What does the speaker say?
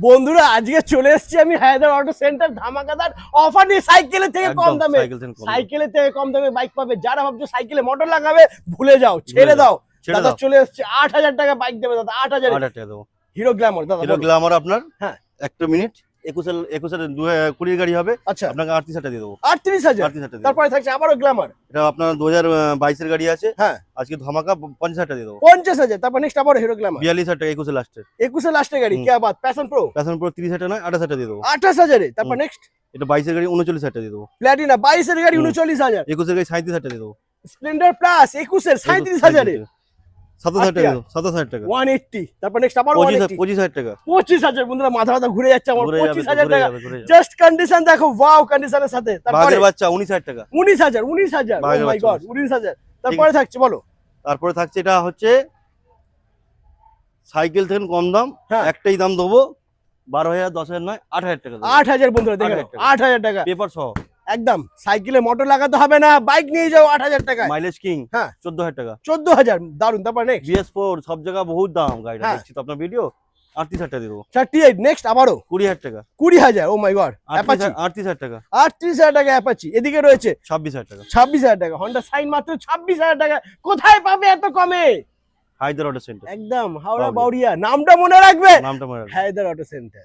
বন্ধুরা আজকে চলে এসেছি আমি হায়দার অটো সেন্টার ধামাকাদার অফার নিয়ে। সাইকেলের থেকে কম দামে, সাইকেলের থেকে কম দামে বাইক পাবে। যারা ভাবছো সাইকেলে মোটর লাগাবে ভুলে যাও, ছেড়ে দাও। দাদা চলে এসেছে 8,000 টাকা বাইক দেবে দাদা, 8,000 টাকা দেবো। হিরো গ্ল্যামার দাদা, হিরো গ্ল্যামার আপনার হ্যাঁ একটা মিনিট 21 গাড়ি হবে। আচ্ছা আপনাকে 38,000 দিয়ে দেবো। 38,000 তারপরে থাকছে আবারও গ্ল্যামার, এটা আপনার 2022 এর গাড়ি আছে। হ্যাঁ আজকে ধামাকা 50,000 টাকা দিয়ে দেবো। 50,000 তারপর নেক্সট আবারও হিরো গ্ল্যামার 42,000 টাকা 21 লাস্টের। 21 লাস্টের গাড়ি, কি বাত। প্যাশন প্রো 30,000 টাকা নয় 28,000 টাকা দিয়ে দেবো। 28,000 তারপর নেক্সট এটা 22 এর গাড়ি 39,000 টাকা দিয়ে দেবো। প্ল্যাটিনা 22 এর গাড়ি 39,000। 21 এর গাড়ি 37,000 টাকা দিয়ে দেবো। স্প্লেন্ডার প্লাস 21 এর 37,000 27,000 টাকা দেবো। 27,000 টাকা 180 তারপর নেক্সট আবার 25,000 টাকা 25,000। বন্ধুরা মাথা ব্যথা ঘুরে যাচ্ছে আমার। ঘুরে যাবে, 25,000 ঘুরে টাকা যাবে, ঘুরে যাবে। জাস্ট কন্ডিশন দেখো, ওয়াও কন্ডিশনের সাথে। তারপরে বাঘের বাচ্চা 19,000 টাকা 19,000 ও বাঘের মাই বাচ্চা, গড 19,000। তারপরে থাকছে বলো। তারপরে থাকছে এটা হচ্ছে সাইকেল থেকে কম দাম, হ্যাঁ। একটাই দাম দেবো 12,000 10,000 নয় 8,000 টাকা দেবো। 8,000 বন্ধুরা দেখো, 8,000 টাকা। 8,000 টাকা পেপার সহ একদম। সাইকেলে মোটর লাগাতে হবে না, বাইক নিয়ে যাও 8,000 টাকায়। মাইলেজ কিং হ্যাঁ 14,000 টাকা 14,000 দারুন। তারপর নেক্সট BS4 সব জায়গা বহুত দাম গাড়িটা, হ্যাঁ। দেখছি তো আপনার ভিডিও। 38,000 টাকা দিয়ে দেবো। 38 নেক্সট আবারও 20,000 টাকা 20,000 ও মাই গড। অ্যাপাচি 38,000 টাকা 38,000 টাকা অ্যাপাচি। এদিকে রয়েছে 26,000 টাকা 26,000 টাকা হন্ডা সাইন মাত্র 26,000 টাকা। কোথায় পাবে এত কমে? Haidar auto centre. একদম হাওড়া বাউরিয়া। বাউরিয়া, নামটা মনে রাখবে, নামটা মনে রাখবেন। Haidar auto centre.